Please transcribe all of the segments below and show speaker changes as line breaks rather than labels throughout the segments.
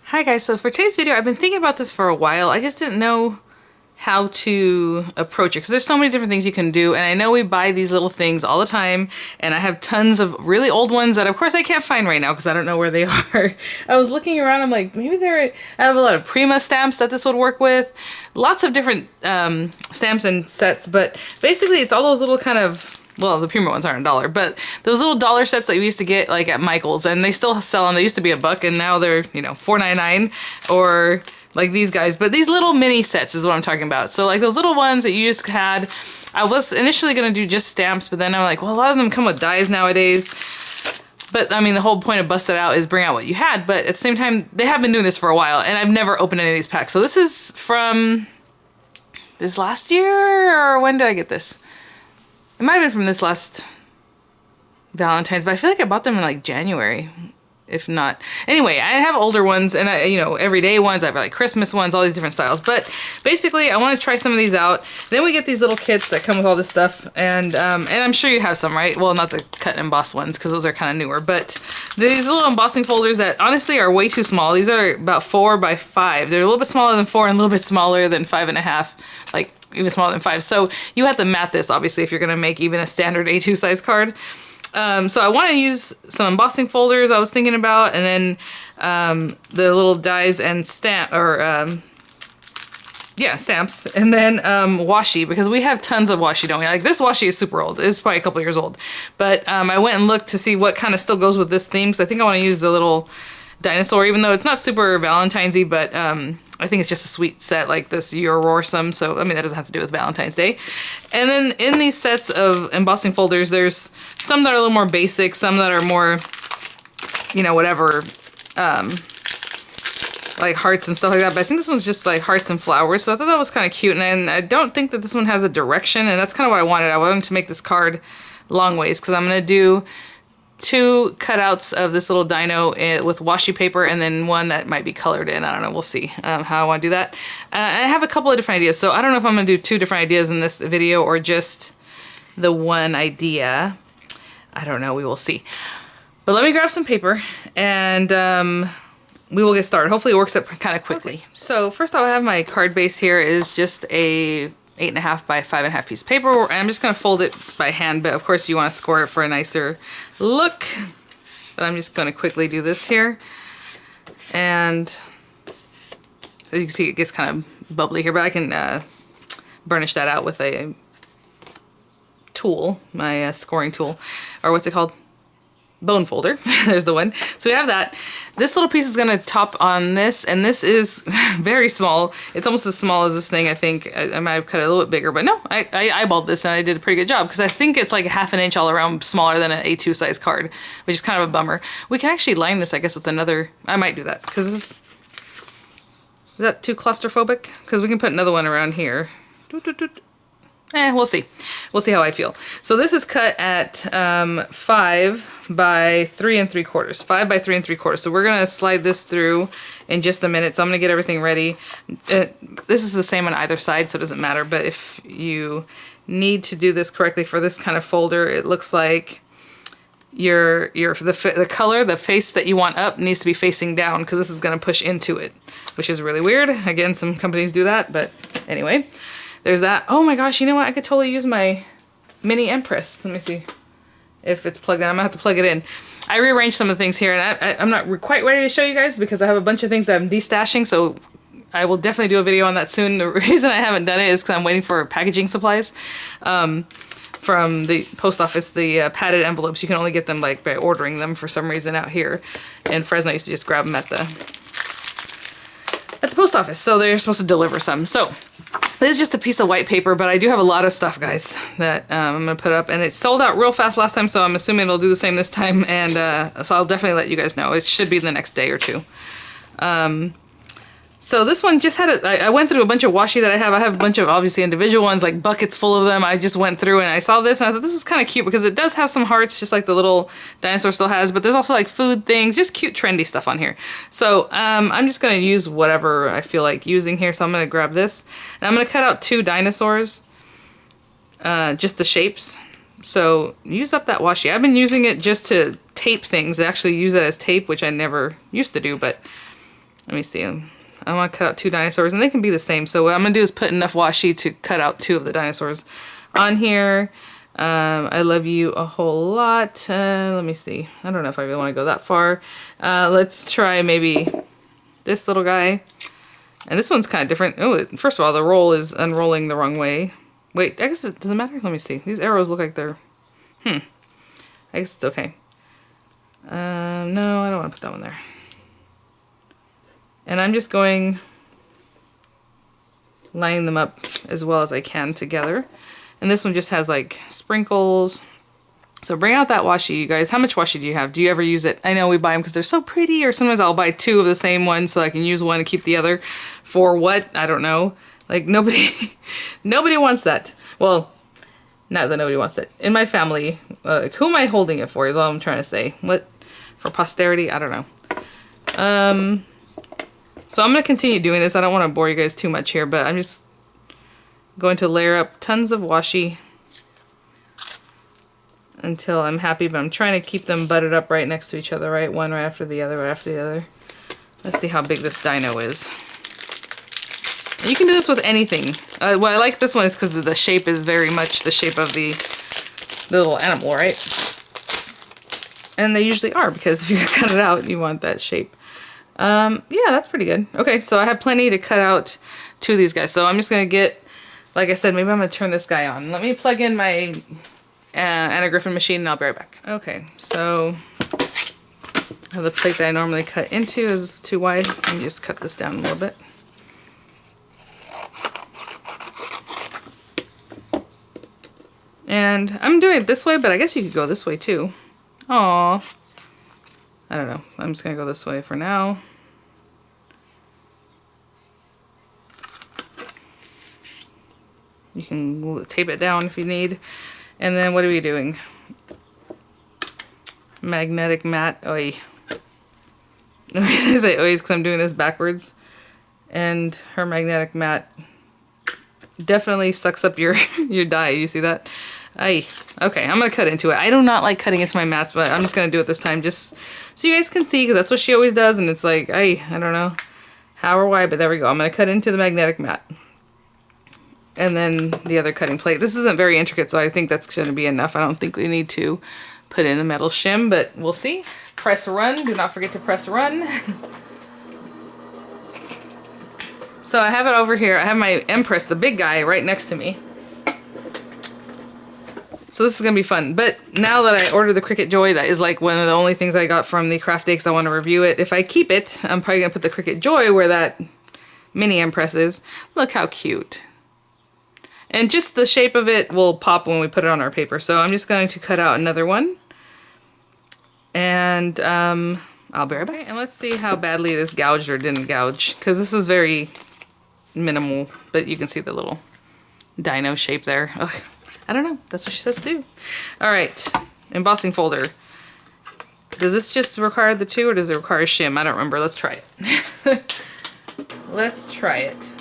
Hi guys, so for today's video, I've been thinking about this for a while. I just didn't know how to approach it because there's so many different things you can do, and I know we buy these little things all the time, and I have tons of really old ones that of course I can't find right now because I don't know where they are. I was looking around, I'm like, maybe I have a lot of Prima stamps that this would work with, lots of different stamps and sets, but basically it's all those little kind of, well, the Prima ones aren't $1, but those little dollar sets that we used to get like at Michael's, and they still sell them. They used to be $1 and now they're, you know, $4.99, or like these guys, but these little mini sets is what I'm talking about. So like those little ones that you just had, I was initially gonna do just stamps, but then I'm like, well, a lot of them come with dies nowadays. But I mean, the whole point of Bust It Out is bring out what you had, but at the same time, they have been doing this for a while, and I've never opened any of these packs. So this is from this last year, or when did I get this? It might have been from this last Valentine's, but I feel like I bought them in like January, if not. Anyway, I have older ones, and you know, everyday ones. I have like Christmas ones, all these different styles. But basically, I want to try some of these out. Then we get these little kits that come with all this stuff, and I'm sure you have some, right? Well, not the cut and emboss ones because those are kind of newer, but these little embossing folders that honestly are way too small. These are about 4 by 5. They're a little bit smaller than 4 and a little bit smaller than 5.5, like even smaller than 5. So you have to mat this, obviously, if you're going to make even a standard A2 size card. So I want to use some embossing folders I was thinking about, and then the little dies and stamps, and then washi, because we have tons of washi, don't we? Like this washi is super old. It's probably a couple years old. But I went and looked to see what kind of still goes with this theme, so I think I want to use the little dinosaur, even though it's not super Valentine's-y, but I think it's just a sweet set like this You're Roarsome, so I mean that doesn't have to do with Valentine's Day. And then in these sets of embossing folders, there's some that are a little more basic, some that are more, you know, whatever, like hearts and stuff like that, but I think this one's just like hearts and flowers, so I thought that was kind of cute. And I don't think that this one has a direction, and that's kind of what I wanted. I wanted to make this card long ways, because I'm going to do 2 cutouts of this little dino with washi paper, and then one that might be colored in. I don't know, we'll see how I want to do that. I have a couple of different ideas, so I don't know if I'm going to do 2 different ideas in this video or just the one idea. I don't know, we will see. But let me grab some paper, and we will get started. Hopefully it works up kind of quickly. Okay. So first off, I have my card base here is just a 8.5 by 5.5 piece of paper, and I'm just going to fold it by hand, but of course you want to score it for a nicer look. But I'm just going to quickly do this here, and as you can see, it gets kind of bubbly here, but I can burnish that out with a tool, my scoring tool, or what's it called? Bone folder. There's the one. So we have that. This little piece is going to top on this, and this is very small. It's almost as small as this thing, I think. I might have cut it a little bit bigger, but no, I eyeballed this and I did a pretty good job, because I think it's like 1/2 inch all around smaller than an A2 size card, which is kind of a bummer. We can actually line this, I guess, with another. I might do that, because is that too claustrophobic? Because we can put another one around here. We'll see. We'll see how I feel. So this is cut at 5 by 3 3/4. 5 by 3 3/4. So we're gonna slide this through in just a minute. So I'm gonna get everything ready. This is the same on either side, so it doesn't matter. But if you need to do this correctly for this kind of folder, it looks like the color, the face that you want up needs to be facing down, because this is gonna push into it, which is really weird. Again, some companies do that, but anyway. There's that. Oh my gosh, you know what? I could totally use my mini Empress. Let me see if it's plugged in. I'm gonna have to plug it in. I rearranged some of the things here, and I'm not quite ready to show you guys because I have a bunch of things that I'm destashing, so I will definitely do a video on that soon. The reason I haven't done it is because I'm waiting for packaging supplies from the post office. The padded envelopes, you can only get them like by ordering them for some reason out here. In Fresno, I used to just grab them at the post office, so they're supposed to deliver some. So this is just a piece of white paper, but I do have a lot of stuff, guys, that I'm going to put up. And it sold out real fast last time, so I'm assuming it'll do the same this time. And so I'll definitely let you guys know. It should be the next day or 2. So this one just had I went through a bunch of washi that I have. I have a bunch of obviously individual ones, like buckets full of them. I just went through and I saw this and I thought this is kind of cute because it does have some hearts, just like the little dinosaur still has, but there's also like food things, just cute trendy stuff on here. So I'm just going to use whatever I feel like using here. So I'm going to grab this and I'm going to cut out 2 dinosaurs, just the shapes. So use up that washi. I've been using it just to tape things. I actually use it as tape, which I never used to do, but Let me see. I want to cut out 2 dinosaurs, and they can be the same. So what I'm going to do is put enough washi to cut out 2 of the dinosaurs on here. I love you a whole lot. Let me see. I don't know if I really want to go that far. Let's try maybe this little guy. And this one's kind of different. Oh, first of all, the roll is unrolling the wrong way. Wait, I guess it doesn't matter. Let me see. These arrows look like they're... I guess it's okay. No, I don't want to put that one there. And I'm just going... lining them up as well as I can together. And this one just has like sprinkles. So bring out that washi, you guys. How much washi do you have? Do you ever use it? I know we buy them because they're so pretty, or sometimes I'll buy 2 of the same one so I can use one and keep the other. For what? I don't know. Like nobody wants that. Well, not that nobody wants that. In my family, who am I holding it for is all I'm trying to say. What? For posterity? I don't know. So I'm going to continue doing this. I don't want to bore you guys too much here, but I'm just going to layer up tons of washi until I'm happy, but I'm trying to keep them butted up right next to each other, right? One right after the other, right after the other. Let's see how big this dino is. And you can do this with anything. What I like this one is because the shape is very much the shape of the little animal, right? And they usually are, because if you cut it out, you want that shape. Yeah, that's pretty good. Okay, so I have plenty to cut out 2 of these guys. So I'm just going to get, like I said, maybe I'm going to turn this guy on. Let me plug in my Anna Griffin machine and I'll be right back. Okay, so the plate that I normally cut into is too wide. Let me just cut this down a little bit. And I'm doing it this way, but I guess you could go this way too. Aww. I don't know. I'm just going to go this way for now. You can tape it down if you need. And then what are we doing? Magnetic mat. Oi. I say oi because I'm doing this backwards. And her magnetic mat definitely sucks up your dye. You see that? Aye. Okay, I'm going to cut into it. I do not like cutting into my mats, but I'm just going to do it this time just so you guys can see, because that's what she always does. And it's like, I don't know how or why, but there we go. I'm going to cut into the magnetic mat. And then the other cutting plate. This isn't very intricate, so I think that's going to be enough. I don't think we need to put in a metal shim, but we'll see. Press run. Do not forget to press run. So I have it over here. I have my Empress, the big guy, right next to me. So this is going to be fun. But now that I ordered the Cricut Joy, that is like one of the only things I got from the craft day because I want to review it. If I keep it, I'm probably going to put the Cricut Joy where that mini Empress is. Look how cute. And just the shape of it will pop when we put it on our paper. So I'm just going to cut out another one. And I'll be right back. And let's see how badly this gouged or didn't gouge. Because this is very minimal. But you can see the little dino shape there. Ugh. I don't know. That's what she says to do. Alright. Embossing folder. Does this just require the 2 or does it require a shim? I don't remember. Let's try it. Let's try it.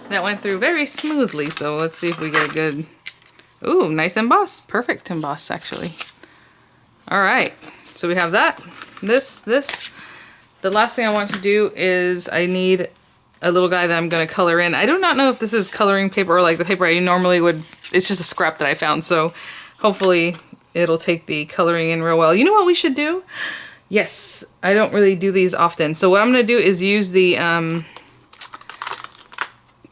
That went through very smoothly, so let's see if we get a good... Ooh, nice emboss. Perfect emboss, actually. Alright. So we have that. This. The last thing I want to do is I need a little guy that I'm going to color in. I do not know if this is coloring paper or like the paper I normally would. It's just a scrap that I found, so hopefully it'll take the coloring in real well. You know what we should do? Yes, I don't really do these often. So what I'm going to do is use the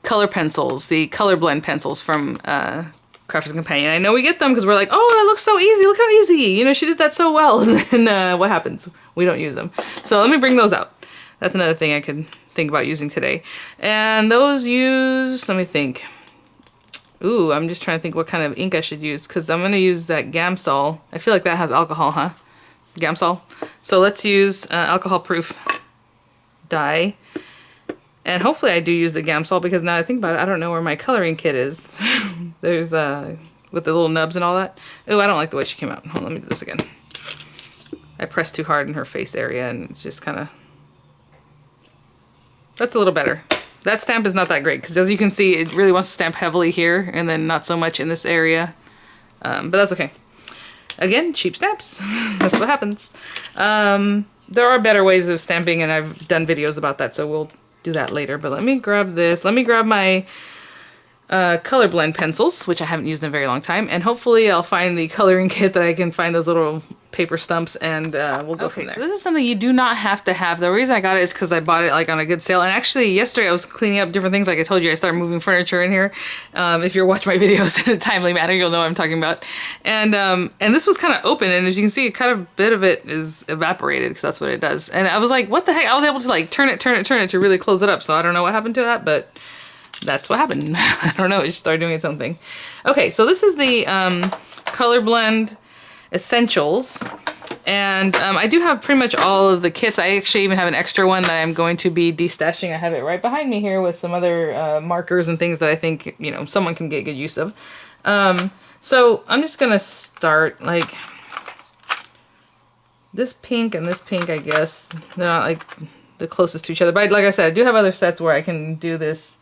color pencils, the color blend pencils from Crafter's Companion. I know we get them because we're like, oh, that looks so easy. Look how easy. You know, she did that so well. And then what happens? We don't use them. So let me bring those out. That's another thing I could think about using today. And those use, let me think. Ooh, I'm just trying to think what kind of ink I should use because I'm going to use that Gamsol. I feel like that has alcohol, huh? Gamsol. So let's use alcohol-proof dye. And hopefully I do use the Gamsol because now I think about it, I don't know where my coloring kit is. There's, with the little nubs and all that. Ooh, I don't like the way she came out. Hold on, let me do this again. I pressed too hard in her face area and it's just kind of... That's a little better. That stamp is not that great because as you can see, it really wants to stamp heavily here and then not so much in this area. But that's okay. again, cheap stamps. That's what happens. There are better ways of stamping, and I've done videos about that, so we'll do that later. But let me grab this. Let me grab my color blend pencils, which I haven't used in a very long time, and hopefully I'll find the coloring kit that I can find those little paper stumps, and we'll go from there. So this is something you do not have to have. The reason I got it is because I bought it like on a good sale, and actually yesterday I was cleaning up different things. Like I told you, I started moving furniture in here. If you're watching my videos in a timely manner, you'll know what I'm talking about. And this was kind of open, and as you can see, kind of a bit of it is evaporated, because that's what it does. And I was like, what the heck? I was able to like turn it to really close it up, so I don't know what happened to that, but that's what happened. I don't know, it just started doing its own thing. Okay, so this is the Color Blend Essentials. And I do have pretty much all of the kits. I actually even have an extra one that I'm going to be destashing. I have it right behind me here with some other markers and things that I think, you know, someone can get good use of. So I'm just gonna start like this pink and this pink, I guess. They're not like the closest to each other, but like I said, I do have other sets where I can do this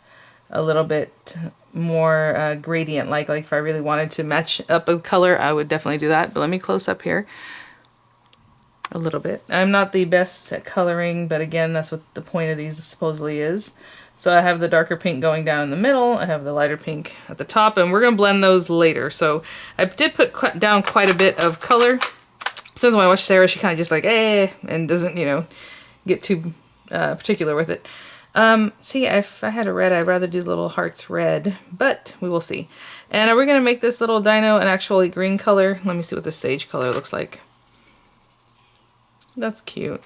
a little bit more gradient, like if I really wanted to match up a color, I would definitely do that. But let me close up here a little bit. I'm not the best at coloring, but again, that's what the point of these supposedly is. So I have the darker pink going down in the middle, I have the lighter pink at the top, and we're gonna blend those later. So I did put down quite a bit of color. So when I watch Sarah, she kind of just like, and doesn't, you know, get too particular with it. See, if I had a red, I'd rather do little hearts red, but we will see. And are we gonna make this little dino an actually green color? Let me see what the sage color looks like. That's cute.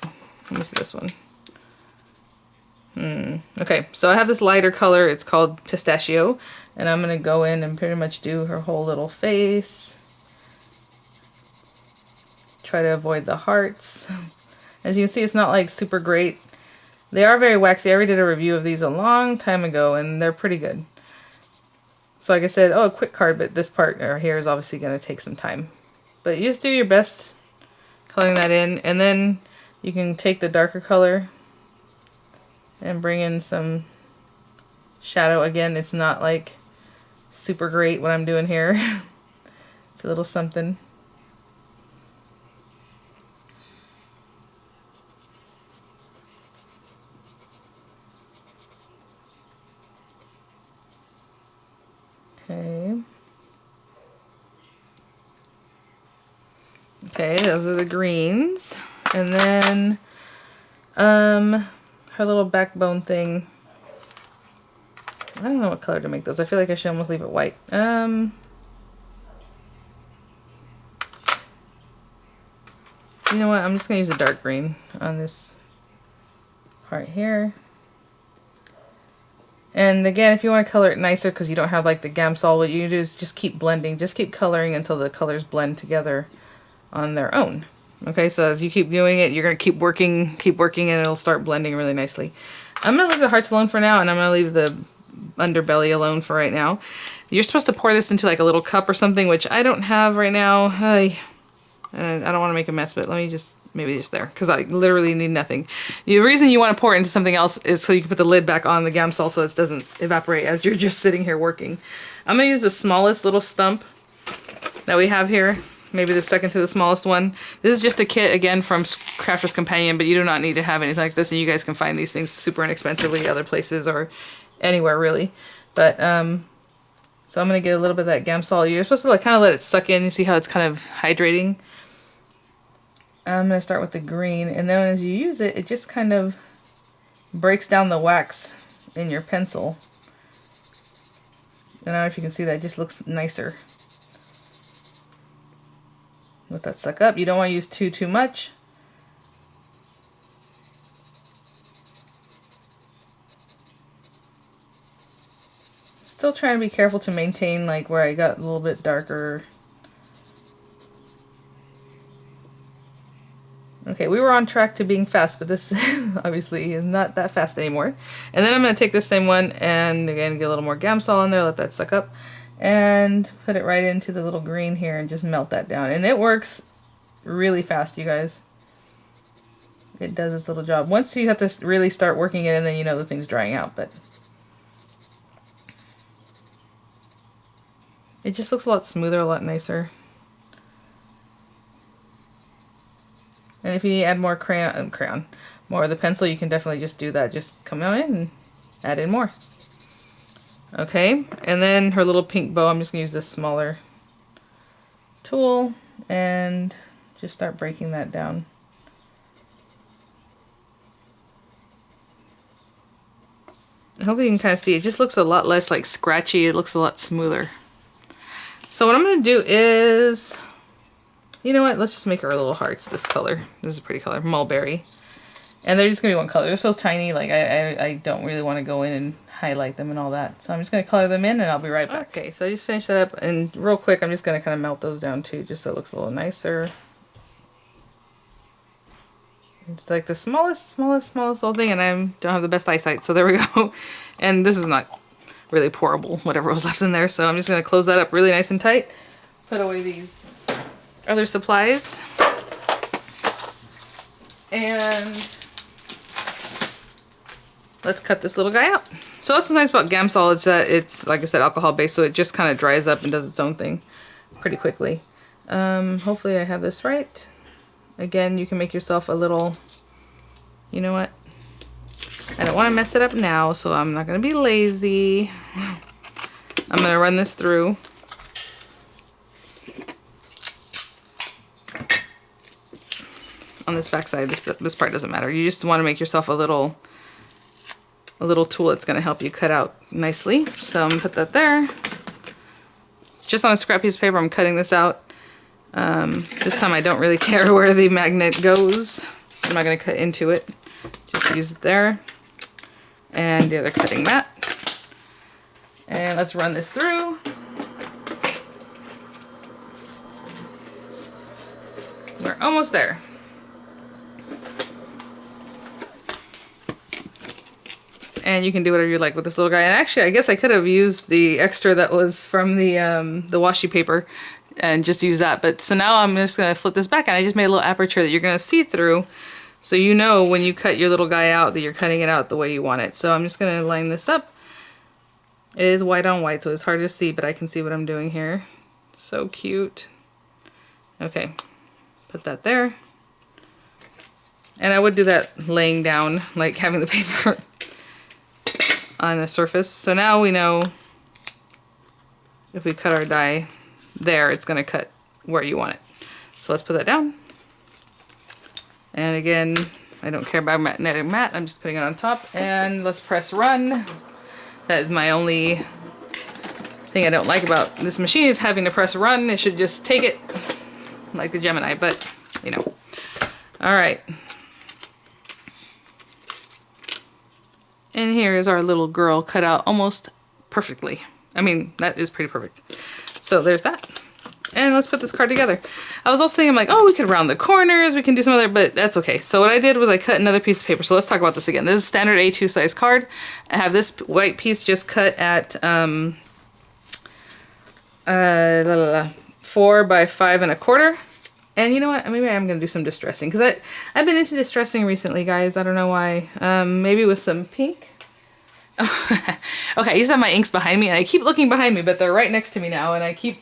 Let me see this one. Okay, so I have this lighter color. It's called Pistachio, and I'm gonna go in and pretty much do her whole little face. Try to avoid the hearts. As you can see, it's not like super great. They are very waxy. I already did a review of these a long time ago, and they're pretty good. So like I said, oh, a quick card, but this part right here is obviously gonna take some time. But you just do your best coloring that in, and then you can take the darker color and bring in some shadow. Again, it's not like super great what I'm doing here. It's a little something. Okay. Okay, those are the greens. And then her little backbone thing. I don't know what color to make those. I feel like I should almost leave it white. You know what? I'm just gonna use a dark green on this part here. And again, if you want to color it nicer because you don't have like the Gamsol, what you do is just keep blending. Just keep coloring until the colors blend together on their own. Okay, so as you keep doing it, you're going to keep working, and it'll start blending really nicely. I'm going to leave the hearts alone for now, and I'm going to leave the underbelly alone for right now. You're supposed to pour this into like a little cup or something, which I don't have right now. I don't want to make a mess, but let me just, maybe just there, because I literally need nothing. The reason you want to pour it into something else is so you can put the lid back on the Gamsol so it doesn't evaporate as you're just sitting here working. I'm going to use the smallest little stump that we have here. Maybe the second to the smallest one. This is just a kit, again, from Crafter's Companion, but you do not need to have anything like this, and you guys can find these things super inexpensively other places or anywhere, really. But, so I'm going to get a little bit of that Gamsol. You're supposed to like kind of let it suck in. You see how it's kind of hydrating? I'm going to start with the green, and then as you use it, it just kind of breaks down the wax in your pencil. And I don't know if you can see that, it just looks nicer. Let that suck up. You don't want to use too much. Still trying to be careful to maintain like where I got a little bit darker. Okay, we were on track to being fast, but this obviously is not that fast anymore. And then I'm going to take this same one and again get a little more Gamsol in there, let that suck up, and put it right into the little green here and just melt that down. And it works really fast, you guys. It does its little job. Once you have to really start working it, and then you know the thing's drying out, but it just looks a lot smoother, a lot nicer. And if you need to add more crayon, more of the pencil, you can definitely just do that. Just come on in and add in more. Okay, and then her little pink bow, I'm just gonna use this smaller tool and just start breaking that down. Hopefully you can kind of see, it just looks a lot less like scratchy, it looks a lot smoother. So what I'm gonna do is, you know what, let's just make her little hearts this color. This is a pretty color, mulberry. And they're just gonna be one color. They're so tiny, like I don't really want to go in and highlight them and all that. So I'm just gonna color them in and I'll be right back. Okay, so I just finished that up, and real quick I'm just gonna kind of melt those down too, just so it looks a little nicer. It's like the smallest little thing, and I don't have the best eyesight, so there we go. And this is not really pourable, whatever was left in there, so I'm just gonna close that up really nice and tight. Put away these other supplies. And let's cut this little guy out. So that's what's nice about Gamsol, is that it's, like I said, alcohol based, so it just kind of dries up and does its own thing pretty quickly. Hopefully I have this right. Again, you can make yourself a little, you know what? I don't want to mess it up now, so I'm not going to be lazy. I'm going to run this through. On this back side, this part doesn't matter. You just want to make yourself a little tool that's going to help you cut out nicely. So I'm going to put that there. Just on a scrap piece of paper, I'm cutting this out. This time I don't really care where the magnet goes. I'm not going to cut into it. Just use it there. And the other cutting mat. And let's run this through. We're almost there. And you can do whatever you like with this little guy. And actually, I guess I could have used the extra that was from the washi paper and just use that. But so now I'm just gonna flip this back, and I just made a little aperture that you're gonna see through, so you know when you cut your little guy out that you're cutting it out the way you want it. So I'm just gonna line this up. It is white on white, so it's hard to see, but I can see what I'm doing here. So cute. Okay, put that there. And I would do that laying down, like having the paper on a surface. So now we know if we cut our die there, it's going to cut where you want it. So let's put that down. And again, I don't care about magnetic mat. I'm just putting it on top. And let's press run. That is my only thing I don't like about this machine, is having to press run. It should just take it like the Gemini, but you know. All right. And here is our little girl cut out almost perfectly. I mean, that is pretty perfect. So there's that. And let's put this card together. I was also thinking, like, oh, we could round the corners, we can do some other, but that's okay. So what I did was I cut another piece of paper. So let's talk about this again. This is standard A2 size card. I have this white piece just cut at 4 by 5 1/4. And you know what? Maybe I'm going to do some distressing, because I've been into distressing recently, guys. I don't know why. Maybe with some pink. Okay, I used to have my inks behind me, and I keep looking behind me, but they're right next to me now, and I keep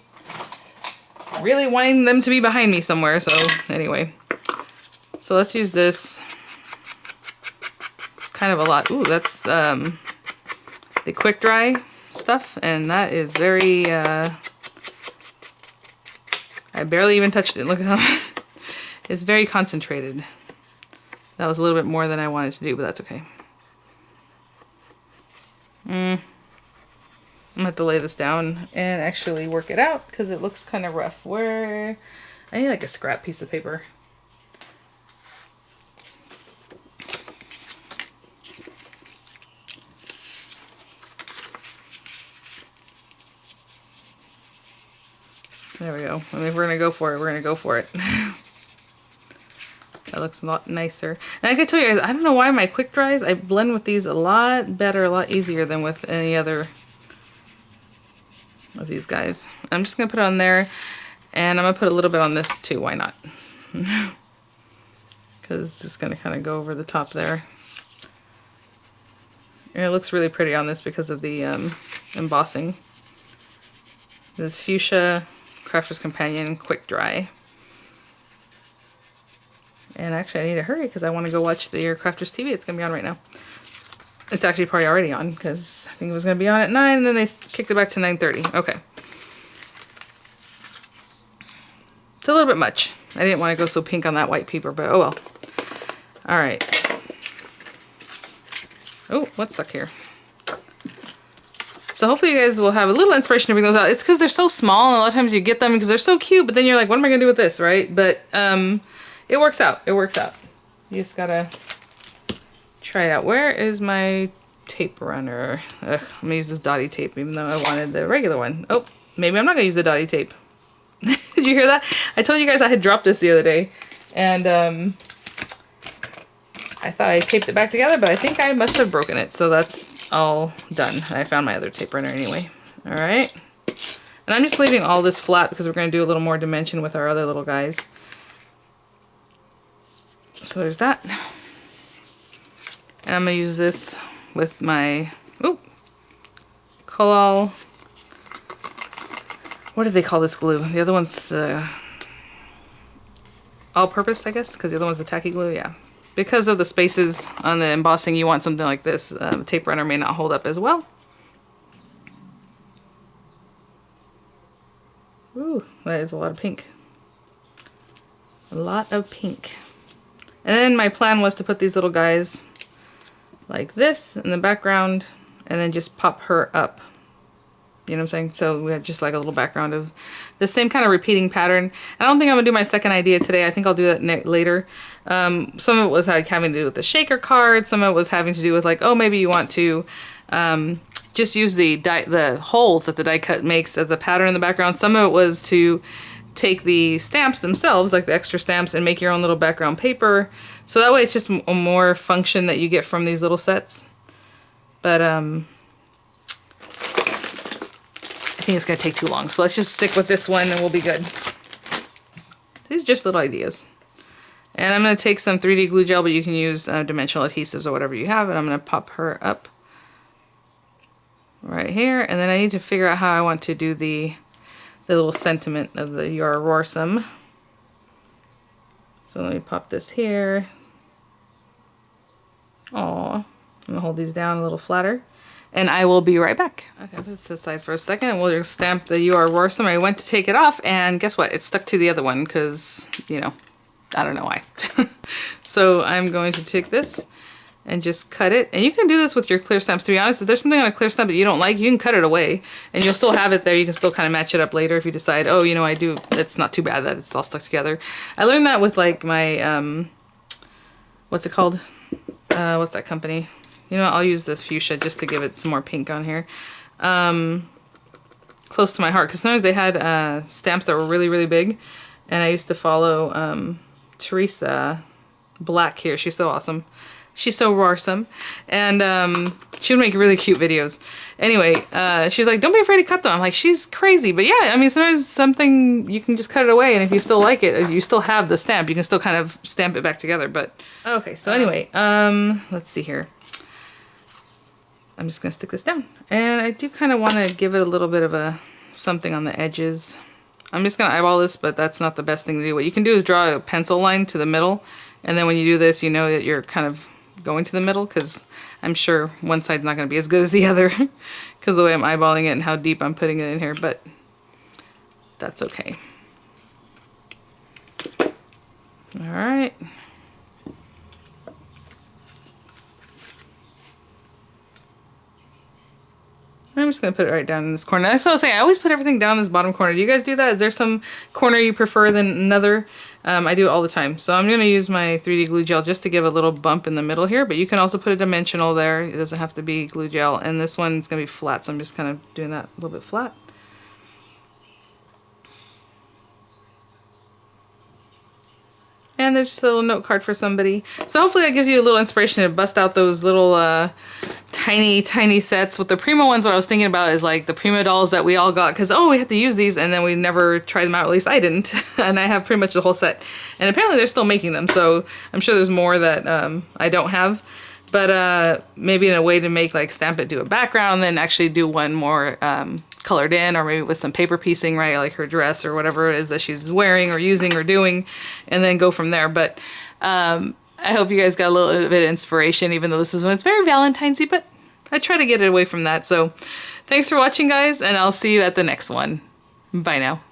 really wanting them to be behind me somewhere. So anyway, so let's use this. It's kind of a lot. Ooh, that's the quick dry stuff, and that is very... I barely even touched it. Look at how it's very concentrated. That was a little bit more than I wanted to do, but that's okay. I'm gonna have to lay this down and actually work it out, because it looks kind of rough. Where I need like a scrap piece of paper. There we go. I mean, if we're gonna go for it, we're gonna go for it. That looks a lot nicer. And I can tell you guys, I don't know why my quick dries, I blend with these a lot better, a lot easier than with any other of these guys. I'm just gonna put it on there, and I'm gonna put a little bit on this too. Why not? Because it's just gonna kind of go over the top there. And it looks really pretty on this because of the embossing. This is Fuchsia Crafter's Companion Quick Dry. And actually I need to hurry because I want to go watch the Your Crafters TV. It's going to be on right now. It's actually probably already on because I think it was going to be on at 9 and then they kicked it back to 9:30. Okay. It's a little bit much. I didn't want to go so pink on that white paper, but oh well. All right. Oh, what's stuck here? So hopefully you guys will have a little inspiration to bring those out. It's because they're so small and a lot of times you get them because they're so cute, but then you're like, what am I going to do with this, right? But it works out. It works out. You just got to try it out. Where is my tape runner? Ugh, I'm going to use this dotty tape even though I wanted the regular one. Oh, maybe I'm not going to use the dotty tape. Did you hear that? I told you guys I had dropped this the other day and I thought I taped it back together, but I think I must have broken it. So that's all done. I found my other tape runner anyway. All right. And I'm just leaving all this flat because we're going to do a little more dimension with our other little guys. So there's that. And I'm going to use this with my, Collal. What do they call this glue? The other one's the all-purpose, I guess, because the other one's the tacky glue, yeah. Because of the spaces on the embossing, you want something like this. Tape runner may not hold up as well. Ooh, that is a lot of pink. A lot of pink. And then my plan was to put these little guys like this in the background and then just pop her up. You know what I'm saying? So we have just like a little background of the same kind of repeating pattern. I don't think I'm gonna do my second idea today. I think I'll do that later. Some of it was like having to do with the shaker card. Some of it was having to do with like, oh, maybe you want to just use the holes that the die cut makes as a pattern in the background. Some of it was to take the stamps themselves, like the extra stamps, and make your own little background paper. So that way it's just a more function that you get from these little sets. But I think it's going to take too long, so let's just stick with this one and we'll be good. These are just little ideas. And I'm going to take some 3D glue gel, but you can use dimensional adhesives or whatever you have, and I'm going to pop her up right here. And then I need to figure out how I want to do the little sentiment of the You're Roarsome. So let me pop this here. Aw. I'm going to hold these down a little flatter. And I will be right back. Okay, put this aside for a second and we'll just stamp the You Are Roarsome. I went to take it off and guess what? It stuck to the other one because, you know, I don't know why. So I'm going to take this and just cut it. And you can do this with your clear stamps. To be honest, if there's something on a clear stamp that you don't like, you can cut it away and you'll still have it there. You can still kind of match it up later if you decide, oh, you know, it's not too bad that it's all stuck together. I learned that with like my, what's it called? What's that company? You know what, I'll use this fuchsia just to give it some more pink on here. Close to my heart, because sometimes they had stamps that were really, really big. And I used to follow Teresa Black here. She's so awesome. She's so roarsome. And she would make really cute videos. Anyway, she's like, don't be afraid to cut them. I'm like, she's crazy. But yeah, I mean, sometimes something, you can just cut it away. And if you still like it, you still have the stamp. You can still kind of stamp it back together. But okay, so anyway, let's see here. I'm just gonna stick this down. And I do kind of want to give it a little bit of a something on the edges. I'm just gonna eyeball this, but that's not the best thing to do. What you can do is draw a pencil line to the middle. And then when you do this, you know that you're kind of going to the middle, because I'm sure one side's not gonna be as good as the other because the way I'm eyeballing it and how deep I'm putting it in here, but that's okay. All right. I'm just going to put it right down in this corner. That's what I was saying. I always put everything down in this bottom corner. Do you guys do that? Is there some corner you prefer than another? I do it all the time. So I'm going to use my 3D glue gel just to give a little bump in the middle here. But you can also put a dimensional there. It doesn't have to be glue gel. And this one's going to be flat. So I'm just kind of doing that a little bit flat. And there's just a little note card for somebody. So hopefully that gives you a little inspiration to bust out those little tiny sets. With the Prima ones, what I was thinking about is like the Prima dolls that we all got, because we had to use these and then we never tried them out. At least I didn't. And I have pretty much the whole set. And apparently they're still making them, so I'm sure there's more that I don't have. But maybe in a way to make like stamp it, do a background, and then actually do one more colored in, or maybe with some paper piecing, right? Like her dress or whatever it is that she's wearing or using or doing, and then go from there. But I hope you guys got a little bit of inspiration, even though this is when it's very Valentine's-y, but I try to get it away from that. So thanks for watching, guys, and I'll see you at the next one. Bye now.